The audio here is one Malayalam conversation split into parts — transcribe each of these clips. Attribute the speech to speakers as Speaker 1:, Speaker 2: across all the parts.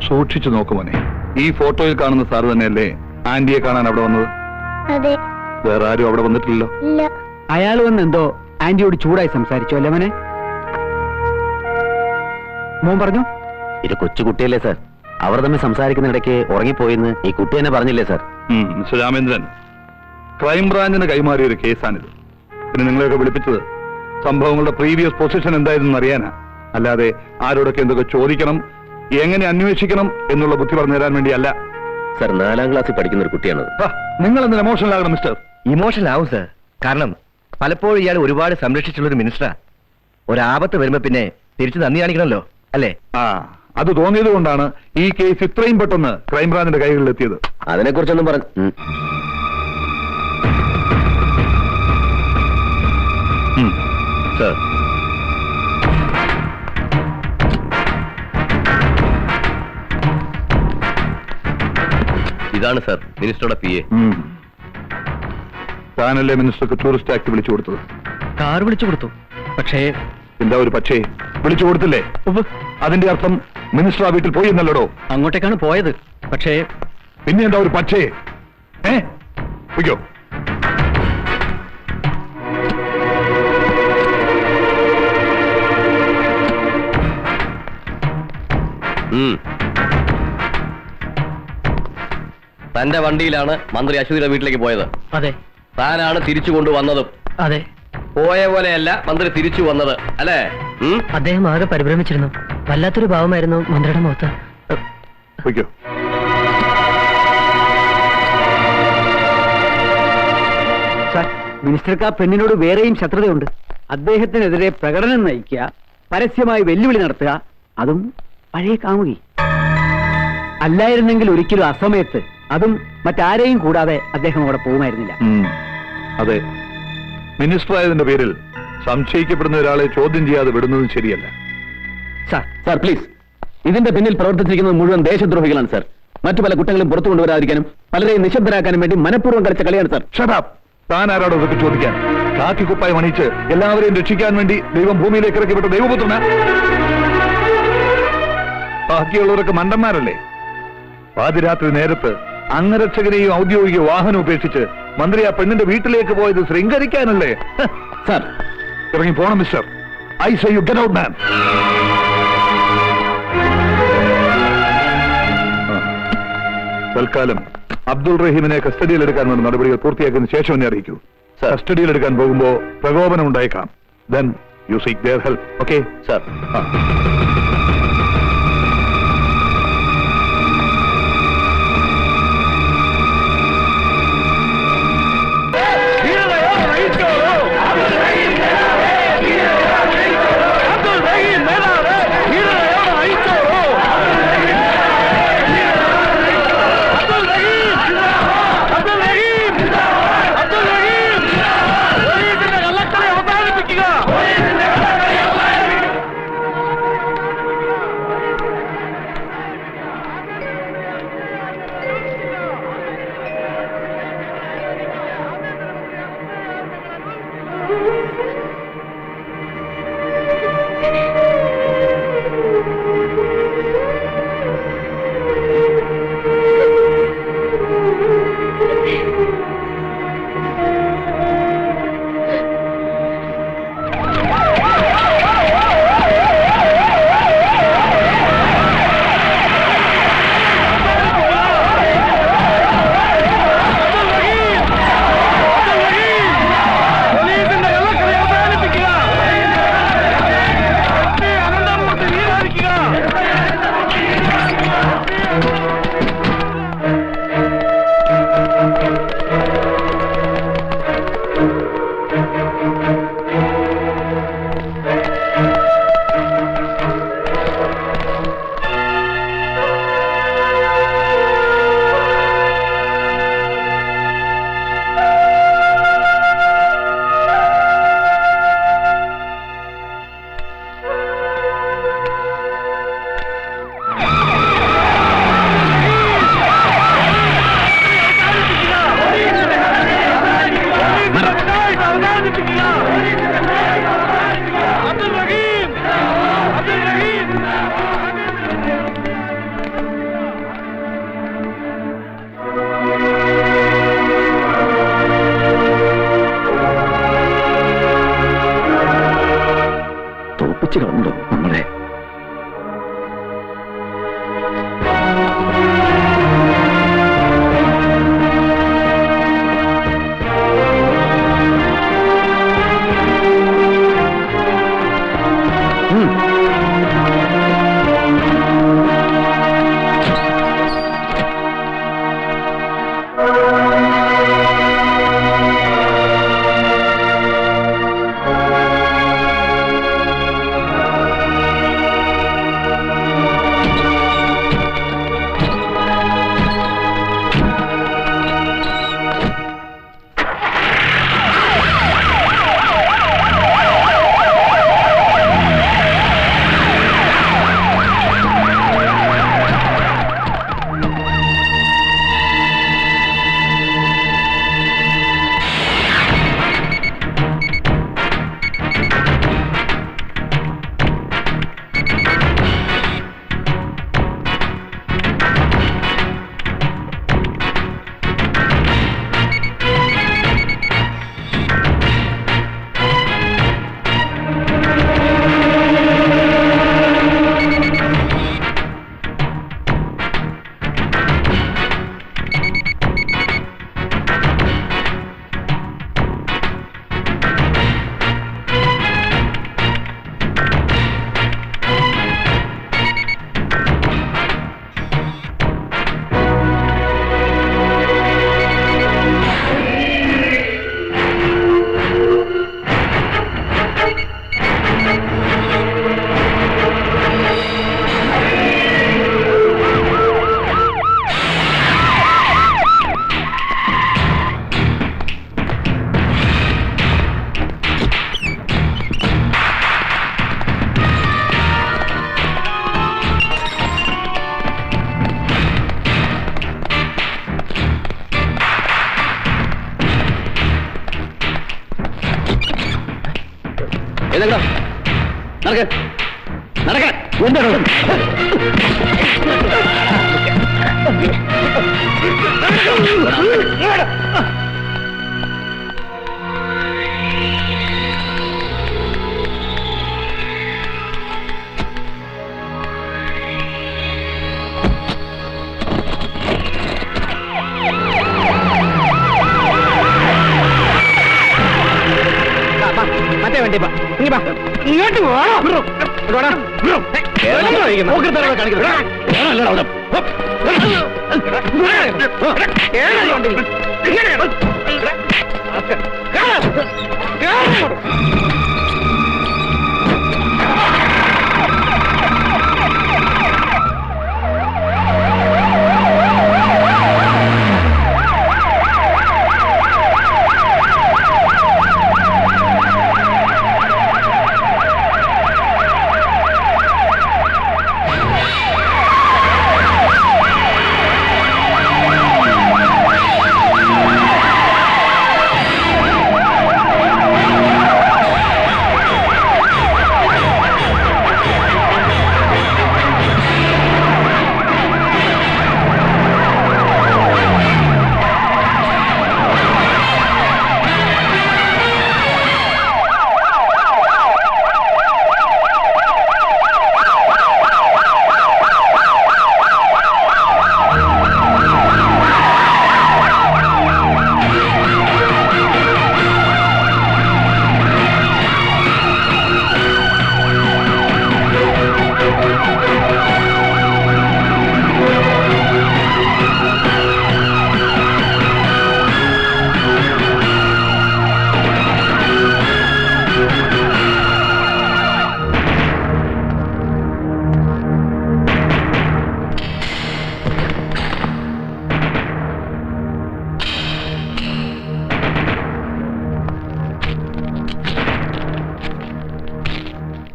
Speaker 1: സൂക്ഷിച്ചു നോക്കുമോനെ. ഈ ഫോട്ടോയിൽ കാണുന്ന സാർ തന്നെയല്ലേ ആന്റിയെ കാണാൻ അവിടെ വന്നത്?
Speaker 2: അതെ.
Speaker 1: വേറെ ആരും അവിടെ വന്നിട്ടില്ലല്ലോ?
Speaker 2: ഇല്ല.
Speaker 3: അയാൾ വന്ന് എന്തോ ആന്റിയോട് ചൂടായി സംസാരിച്ചു അല്ലേ മോനെ? മോൻ പറഞ്ഞു
Speaker 4: ഇത് കൊച്ചുകുട്ടിയല്ലേ സാർ, അവർ തമ്മിൽ സംസാരിക്കുന്നിടയ്ക്ക് ഉറങ്ങിപ്പോയിന്ന് ഈ കുട്ടി തന്നെ പറഞ്ഞില്ലേ സാർ?
Speaker 1: മിസ്റ്റർ രാമേന്ദ്രൻ, ക്രൈംബ്രാഞ്ചിന് കൈമാറിയ ഒരു കേസാണിത്. പിന്നെ നിങ്ങളെയൊക്കെ വിളിപ്പിച്ചത് സംഭവങ്ങളുടെ പ്രീവിയസ് പൊസിഷൻ എന്തായിരുന്നു അറിയാനാ, അല്ലാതെ ആരോടൊക്കെ എന്തൊക്കെ ചോദിക്കണം, എങ്ങനെ അന്വേഷിക്കണം എന്നുള്ള ബുദ്ധി പറഞ്ഞു തരാൻ വേണ്ടിയല്ല.
Speaker 4: സാർ 4ാം ക്ലാസ്സിൽ പഠിക്കുന്ന ഒരു കുട്ടിയാണ്.
Speaker 1: നിങ്ങൾ എന്തിന് എമോഷണൽ ആകണം മിസ്റ്റർ?
Speaker 5: ഇമോഷണൽ ആവും സാർ, കാരണം പലപ്പോഴും ഇയാൾ ഒരുപാട് സംരക്ഷിച്ചുള്ള ഒരു മിനിസ്റ്ററാ. ഒരാപത്ത് വരുമ്പോ പിന്നെ തിരിച്ചു നന്ദി കാണിക്കണമല്ലോ അല്ലേ?
Speaker 1: അത് തോന്നിയത് കൊണ്ടാണ് ഈ കേസ് ഇത്രയും പെട്ടെന്ന് ക്രൈംബ്രാഞ്ചിന്റെ കൈകളിൽ എത്തിയത്.
Speaker 4: അതിനെക്കുറിച്ചൊന്നും പറഞ്ഞു
Speaker 1: സാർ.
Speaker 4: ഇതാണ് സാർ മിനിസ്റ്ററുടെ PA.
Speaker 1: താനല്ലേ മിനിസ്റ്റർക്ക് ടൂറിസ്റ്റ് ആക്ട് വിളിച്ചു കൊടുത്തത്?
Speaker 3: കാർ വിളിച്ചു കൊടുത്തു. പക്ഷേ
Speaker 1: എന്താ ഒരു പക്ഷേ? വിളിച്ചു കൊടുത്തില്ലേ? അതിന്റെ അർത്ഥം മിനിസ്റ്റർ ആ വീട്ടിൽ പോയി എന്നല്ലടോ?
Speaker 3: അങ്ങോട്ടേക്കാണ് പോയത്. പക്ഷേ
Speaker 1: പിന്നെ എന്താ ഒരു പക്ഷേ? വയ്ക്കോ.
Speaker 4: തന്റെ വണ്ടിയിലാണ് മന്ത്രി അശ്വതിയുടെ വീട്ടിലേക്ക് പോയത്.
Speaker 3: അതെ.
Speaker 4: താനാണ് തിരിച്ചു കൊണ്ടുവന്നതും.
Speaker 3: അതെ.
Speaker 4: പോയ പോലെയല്ല മന്ത്രി തിരിച്ചു വന്നത് അല്ലേ?
Speaker 3: അദ്ദേഹം ആകെ പരിഭ്രമിച്ചിരുന്നു. വല്ലാത്തൊരു ഭാവമായിരുന്നു മന്ത്രിയുടെ മുഖത്ത്.
Speaker 1: വയ്ക്കോ.
Speaker 3: സാർ, മിനിസ്റ്റർക്ക് ആ പെണ്ണിനോട് വേറെയും ശത്രുതയുണ്ട്. അദ്ദേഹത്തിനെതിരെ പ്രകടനം നയിക്കുക, പരസ്യമായി വെല്ലുവിളി നടത്തുക, അതും പഴയ കാമുകി. അല്ലായിരുന്നെങ്കിൽ ഒരിക്കലും അസമയത്ത്, അതും മറ്റാരെയും കൂടാതെ അദ്ദേഹം അവിടെ പോകുമായിരുന്നില്ല.
Speaker 1: അതെ, മിനിസ്റ്റർ ആയതിന്റെ പേരിൽ സംശയിക്കപ്പെടുന്ന ഒരാളെ ചോദ്യം ചെയ്യാതെ വിടുന്നതും ശരിയല്ല.
Speaker 4: സാർ പ്ലീസ്, ഇതിന്റെ പിന്നിൽ പ്രവർത്തിച്ചിരിക്കുന്നത് മുഴുവൻ ദേശദ്രോഹികളാണ് സാർ. മറ്റു പല കുറ്റങ്ങളും പുറത്തു കൊണ്ടുവരാതിരിക്കാനും പലരെയും നിശബ്ദരാക്കാനും വേണ്ടി മനഃപൂർവ്വം കളിച്ച കളിയാണ് സാർ.
Speaker 1: ഷട്ട് താൻ ആരാടോ ഇതൊക്കെ ചോദിക്കാൻ? കാക്കി കുപ്പായി അണിയിച്ച് എല്ലാവരെയും രക്ഷിക്കാൻ വേണ്ടി ദൈവം ഭൂമിയിലേക്ക് ഇറക്കി വിട്ട ദൈവപുത്രന? ബാക്കിയുള്ളവരൊക്കെ മണ്ടന്മാരല്ലേ? പാതിരാത്രി നേരത്ത് അംഗരക്ഷകനെയും ഔദ്യോഗിക വാഹനം ഉപേക്ഷിച്ച് മന്ത്രി ആ പെണ്ണിന്റെ വീട്ടിലേക്ക് പോയത് ശൃംഗരിക്കാനല്ലേ?
Speaker 4: സാർ
Speaker 1: ഇറങ്ങി പോണം mister. I say you get out man. തൽക്കാലം അബ്ദുൾ റഹീമിനെ കസ്റ്റഡിയിലെടുക്കാനുള്ള നടപടികൾ പൂർത്തിയാക്കിയതിനു ശേഷം എന്നെ അറിയിക്കൂ. കസ്റ്റഡിയിലെടുക്കാൻ പോകുമ്പോ പ്രകോപനം ഉണ്ടായേക്കാം. Then you seek their help. Okay?
Speaker 4: Sir. എഴുന്നേക്കടാ. നടക്ക്. നടക്കാൻ.
Speaker 3: മറ്റേ വണ്ടി ഇങ്ങോട്ട്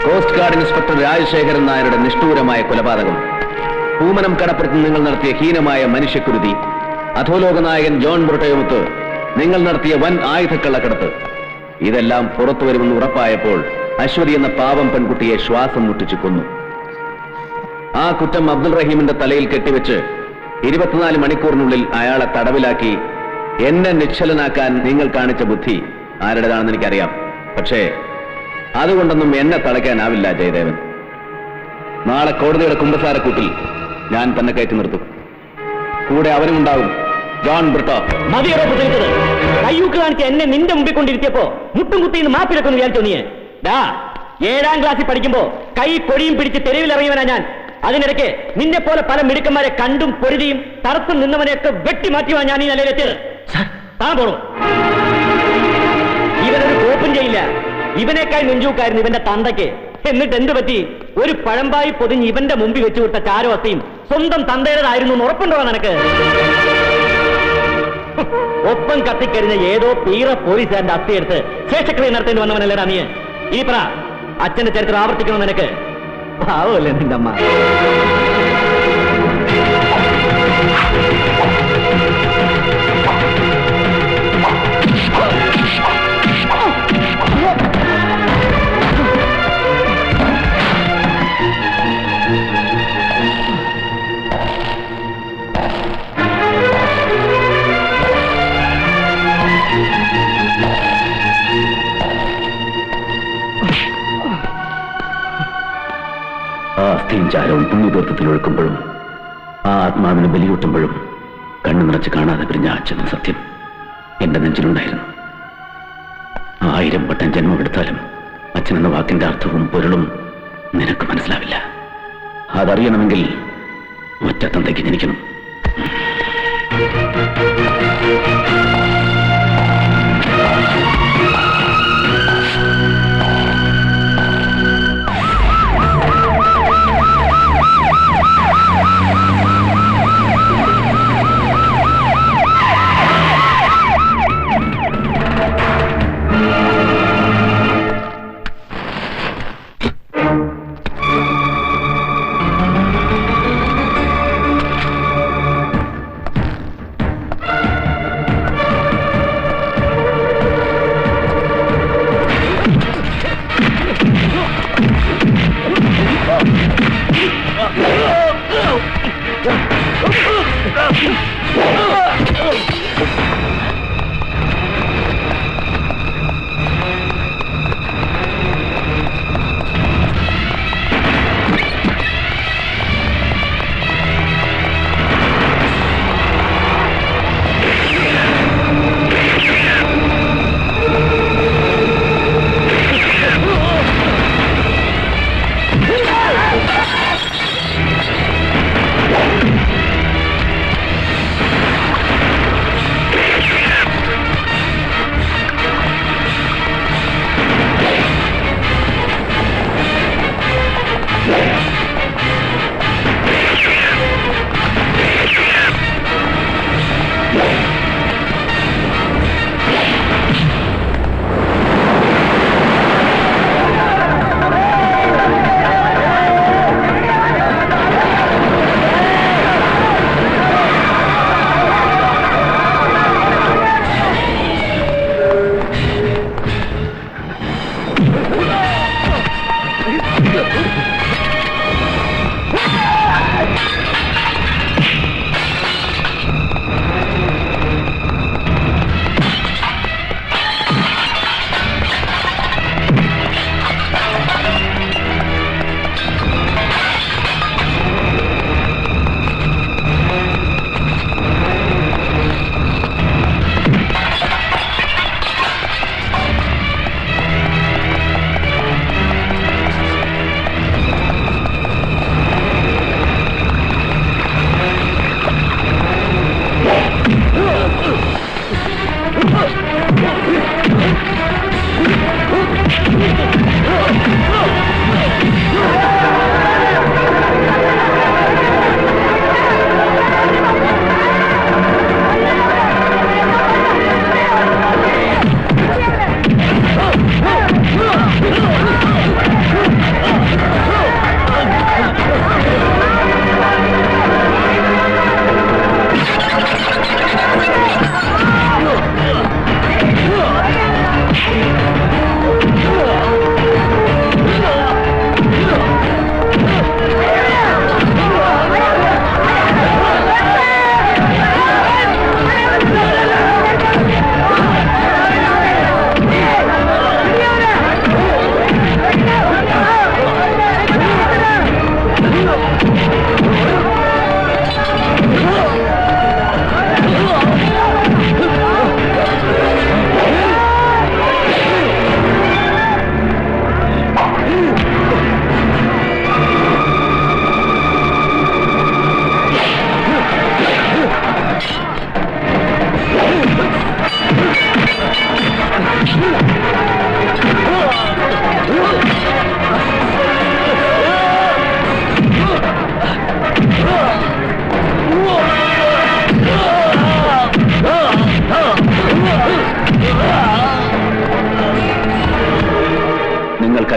Speaker 4: കോസ്റ്റ് ഗാർഡ് ഇൻസ്പെക്ടർ രാജശേഖരൻ നായരുടെ നിഷ്ഠൂരമായ കൊലപാതകം, പൂമനം കടപ്പുറത്ത് നിങ്ങൾ നടത്തിയ ഹീനമായ മനുഷ്യക്കുരുതി, അധോലോക നായകൻ ജോൺ ബ്രിട്ടോയുമൊത്ത് നിങ്ങൾ നടത്തിയ വൻ ആയുധക്കള്ളക്കടത്ത്, ഇതെല്ലാം പുറത്തു വരുമെന്ന് ഉറപ്പായപ്പോൾ അശ്വതി എന്ന പാവം പെൺകുട്ടിയെ ശ്വാസം മുട്ടിച്ചു കൊന്നു. ആ കുറ്റം അബ്ദുൾ റഹീമിന്റെ തലയിൽ കെട്ടിവെച്ച് 24 മണിക്കൂറിനുള്ളിൽ അയാളെ തടവിലാക്കി എന്നെ നിശ്ചലനാക്കാൻ നിങ്ങൾ കാണിച്ച ബുദ്ധി ആരുടേതാണെന്ന് എനിക്കറിയാം. പക്ഷേ അതുകൊണ്ടൊന്നും എന്നെ തളയ്ക്കാനാവില്ല ജയദേവൻ. നാളെ കോടതിയുടെ കുമ്പസാരക്കൂട്ടിൽ ഞാൻ തന്നെ കയറ്റി നിർത്തും. കൂടെ അവനുമുണ്ടാകും, ജോൺ ബ്രിട്ടോ.
Speaker 3: മതിയറോ പ്രസംഗിച്ചത്? കയ്യൂക്ക് കാണിച്ച് എന്നെ നിന്റെ മുമ്പിൽ കൊണ്ടിരുത്തിയപ്പോ മുട്ടും കുത്തിന്ന് മാപ്പിലൊക്കെ വിചാരിച്ചോ നീ? 7ാം ക്ലാസ്സിൽ പഠിക്കുമ്പോ കൈ പൊടിയും പിടിച്ച് തെരുവിലിറങ്ങിയവനാ ഞാൻ. അതിനിടയ്ക്ക് നിന്നെ പോലെ പല മിടുക്കന്മാരെ കണ്ടും പൊരുതിയും തടസ്സം നിന്നവനെയൊക്കെ വെട്ടിമാറ്റിയുവാ ഞാൻ ഈ നിലയിലെത്തിയത്. താൻ പോണു. ഇവനൊരു കോപ്പും ചെയ്യില്ല. ഇവനേക്കായി നെഞ്ചൂക്കായിരുന്നു ഇവന്റെ തന്തയ്ക്ക്. എന്നിട്ട് എന്ത് പറ്റി? ഒരു പഴമ്പായി പൊതിഞ്ഞ് ഇവന്റെ മുമ്പിൽ വെച്ചു വിട്ട ചാരവസ്തയും സ്വന്തം തന്തയുടേതായിരുന്നു എന്ന് ഉറപ്പുണ്ടോ നിനക്ക്? ഒപ്പം കത്തിക്കരിഞ്ഞ ഏതോ പീറ പോലീസുകാരന്റെ അസ്ഥിയെടുത്ത് ശേഷക്രിയ നടത്തേണ്ടി വന്നവനല്ലേടാ നീ. ഈ പറ, അച്ഛന്റെ ചരിത്രം ആവർത്തിക്കണം നിനക്ക്? പാവല്ലേ നിന്റെ അമ്മ.
Speaker 4: ആ അസ്ഥിയും ചാരവും പുണ്യതീർത്ഥത്തിൽ ഒഴുക്കുമ്പോഴും ആ ആത്മാവിന് ബലിയൂട്ടുമ്പോഴും കണ്ണു നിറച്ച് കാണാതെ പിരിഞ്ഞ അച്ഛനും സത്യം എന്റെ നെഞ്ചിലുണ്ടായിരുന്നു. 1000 വട്ടം ജന്മമെടുത്താലും അച്ഛനെന്ന വാക്കിന്റെ അർത്ഥവും പൊരുളും നിനക്ക് മനസ്സിലാവില്ല. അതറിയണമെങ്കിൽ ഒറ്റ തന്തയ്ക്ക് ജനിക്കണം.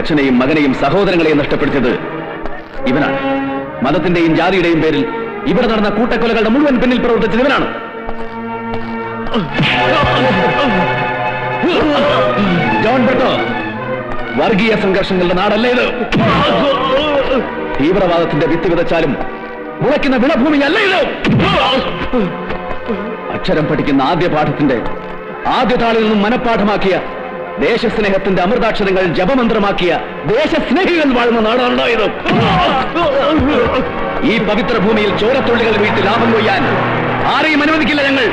Speaker 4: അച്ഛനെയും മകനെയും സഹോദരങ്ങളെയും നഷ്ടപ്പെടുത്തിയത് ഇവനാണ്. മതത്തിന്റെയും ജാതിയുടെയും പേരിൽ ഇവിടെ നടന്ന കൂട്ടക്കൊലകളുടെ മുഴുവൻ പിന്നിൽ പ്രവർത്തിച്ചത് ഇവനാണ്. ജോൺ ബ്രിട്ടോ, വർഗീയ സംഘർഷങ്ങളുടെ നാടല്ല ഇത്. തീവ്രവാദത്തിന്റെ വിത്ത് വിതച്ചാലും മുളയ്ക്കുന്ന വിളഭൂമിയല്ല ഇത്. അക്ഷരം പഠിക്കുന്ന ആദ്യ പാഠത്തിന്റെ ആദ്യ താളിൽ നിന്നും മനഃപ്പാഠമാക്കിയ, ദേശസ്നേഹത്തിന്റെ അമൃതാക്ഷരങ്ങൾ ജപമന്ത്രമാക്കിയ ദേശസ്നേഹികൾ വാഴുന്ന നാടാണോ ഇത്? ഈ പവിത്ര ഭൂമിയിൽ ചോരത്തുള്ളികൾ വീട്ടിൽ ലാഭം കൊയ്യാൻ ആരെയും അനുവദിക്കില്ല ഞങ്ങൾ.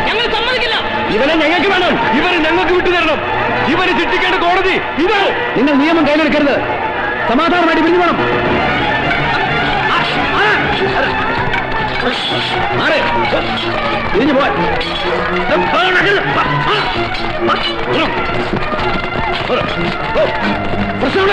Speaker 3: ഞങ്ങൾ സമ്മതിക്കില്ല.
Speaker 4: ഇവനെ ഞങ്ങൾക്ക് വേണം. ഇവരെ ഞങ്ങൾക്ക് വിട്ടുതരണം. ഇവരെ ശിക്ഷിക്കേണ്ട കോടതി ഇത്. നിങ്ങൾ നിയമം കയ്യിലെടുക്കരുത്. സമാധാനമായിട്ട് പിരിഞ്ഞു വേണം. പിരിഞ്ഞു പോവാൻ പ്രശ്നം